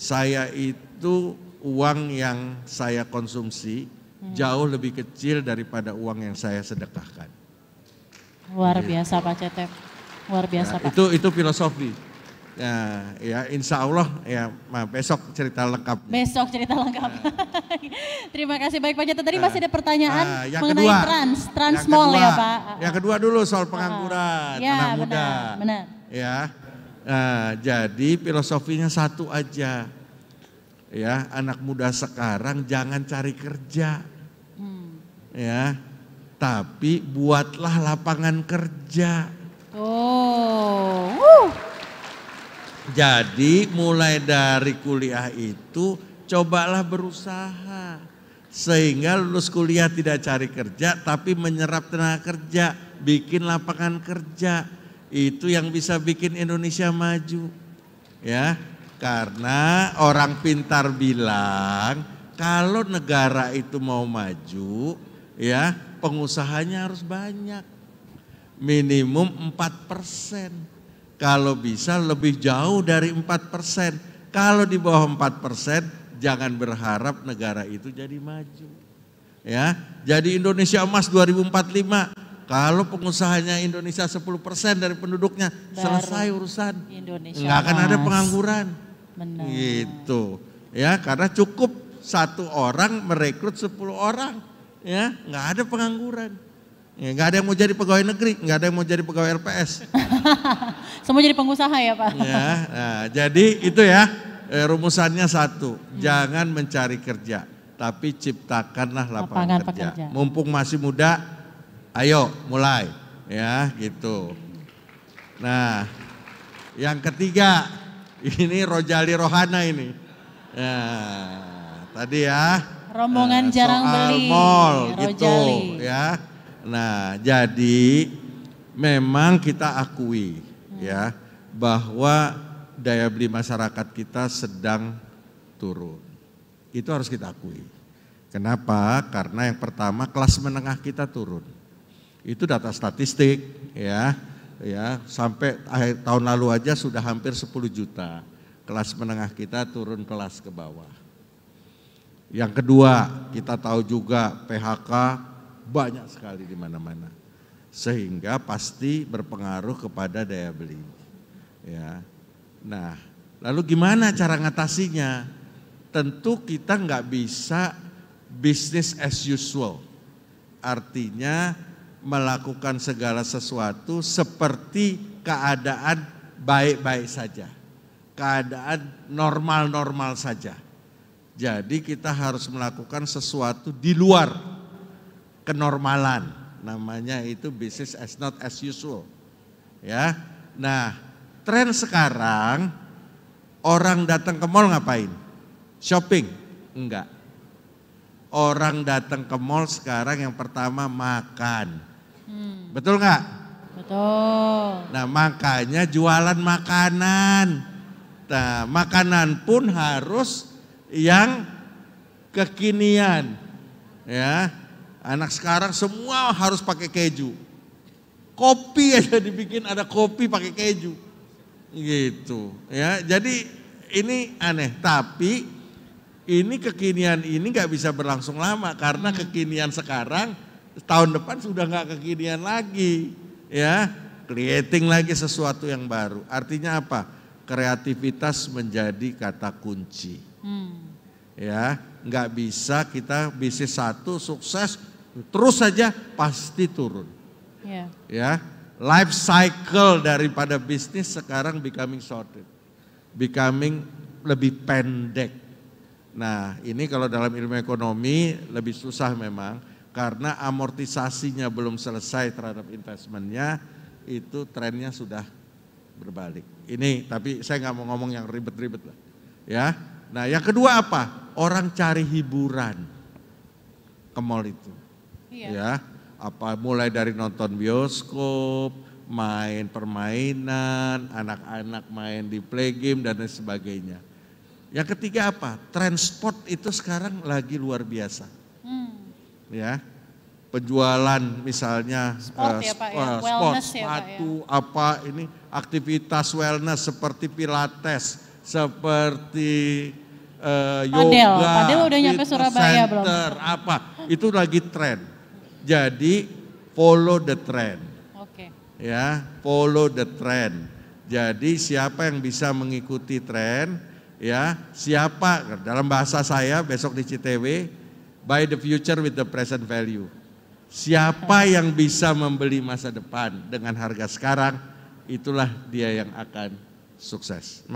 saya itu uang yang saya konsumsi jauh lebih kecil daripada uang yang saya sedekahkan. Luar biasa Pak Cetep, luar biasa Pak. Itu filosofi. Ya insya Allah ya besok cerita lengkap. Besok cerita lengkap. Terima kasih baik Pak Cetep. Tadi masih ada pertanyaan mengenai trans mall ya Pak. Yang kedua dulu soal pengangguran anak muda. Benar. Ya, jadi filosofinya satu aja. Ya, anak muda sekarang jangan cari kerja. Ya, tapi buatlah lapangan kerja. Jadi mulai dari kuliah itu cobalah berusaha. Sehingga lulus kuliah tidak cari kerja tapi menyerap tenaga kerja. Bikin lapangan kerja. Itu yang bisa bikin Indonesia maju. Ya, karena orang pintar bilang kalau negara itu mau maju ya pengusahanya harus banyak. Minimum 4%. Kalau bisa lebih jauh dari 4%. Kalau di bawah 4%, jangan berharap negara itu jadi maju. Ya, jadi Indonesia Emas 2045. Kalau pengusahanya Indonesia 10% dari penduduknya, selesai urusan. Enggak akan ada pengangguran. Benar. Gitu. Ya, karena cukup satu orang merekrut 10 orang. Ya, enggak ada pengangguran. Ya, nggak ada yang mau jadi pegawai negeri, nggak ada yang mau jadi pegawai LPS. Semua jadi pengusaha ya Pak. Ya, nah, jadi itu ya rumusannya satu, jangan mencari kerja, tapi ciptakanlah lapangan kerja. Mumpung masih muda, ayo mulai, ya gitu. Nah, yang ketiga, ini Rojali Rohana ini. Ya, tadi ya. Rombongan jarang beli. Mall gitu, ya. Nah, jadi memang kita akui ya bahwa daya beli masyarakat kita sedang turun. Itu harus kita akui. Kenapa? Karena yang pertama kelas menengah kita turun. Itu data statistik ya sampai akhir tahun lalu aja sudah hampir 10 juta. Kelas menengah kita turun kelas ke bawah. Yang kedua, kita tahu juga PHK banyak sekali di mana-mana, sehingga pasti berpengaruh kepada daya beli. Ya, nah, lalu gimana cara ngatasinya? Tentu kita nggak bisa business as usual, artinya melakukan segala sesuatu seperti keadaan baik-baik saja, keadaan normal-normal saja. Jadi kita harus melakukan sesuatu di luar kenormalan, namanya itu business as not as usual. Ya, nah tren sekarang orang datang ke mall ngapain? Shopping? Enggak. Orang datang ke mall sekarang yang pertama makan, betul nggak? Betul. Nah makanya jualan makanan. Nah makanan pun harus yang kekinian, ya. Anak sekarang semua harus pakai keju. Kopi aja dibikin ada kopi pakai keju. Gitu, ya. Jadi ini aneh, tapi ini kekinian ini nggak bisa berlangsung lama karena kekinian sekarang tahun depan sudah nggak kekinian lagi, ya. Creating lagi sesuatu yang baru. Artinya apa? Kreativitas menjadi kata kunci. Ya, nggak bisa kita bisnis satu sukses terus saja pasti turun. Ya, life cycle daripada bisnis sekarang becoming shorter, becoming lebih pendek. Nah, ini kalau dalam ilmu ekonomi lebih susah memang karena amortisasinya belum selesai terhadap investmentnya, itu trennya sudah berbalik. Ini tapi saya nggak mau ngomong yang ribet-ribet lah. Ya, nah yang kedua apa? Orang cari hiburan ke mall itu. Ya, apa mulai dari nonton bioskop, main permainan, anak-anak main di play game dan lain sebagainya. Yang ketiga apa? Transport itu sekarang lagi luar biasa. Ya, penjualan misalnya sport, sepatu, apa ini aktivitas wellness seperti pilates, seperti yoga, Padel udah nyampe Surabaya belum? Apa, itu lagi tren. Jadi follow the trend. Oke. Ya, follow the trend. Jadi siapa yang bisa mengikuti tren, ya, siapa, dalam bahasa saya besok di CTW, buy the future with the present value. Siapa yang bisa membeli masa depan dengan harga sekarang, itulah dia yang akan sukses.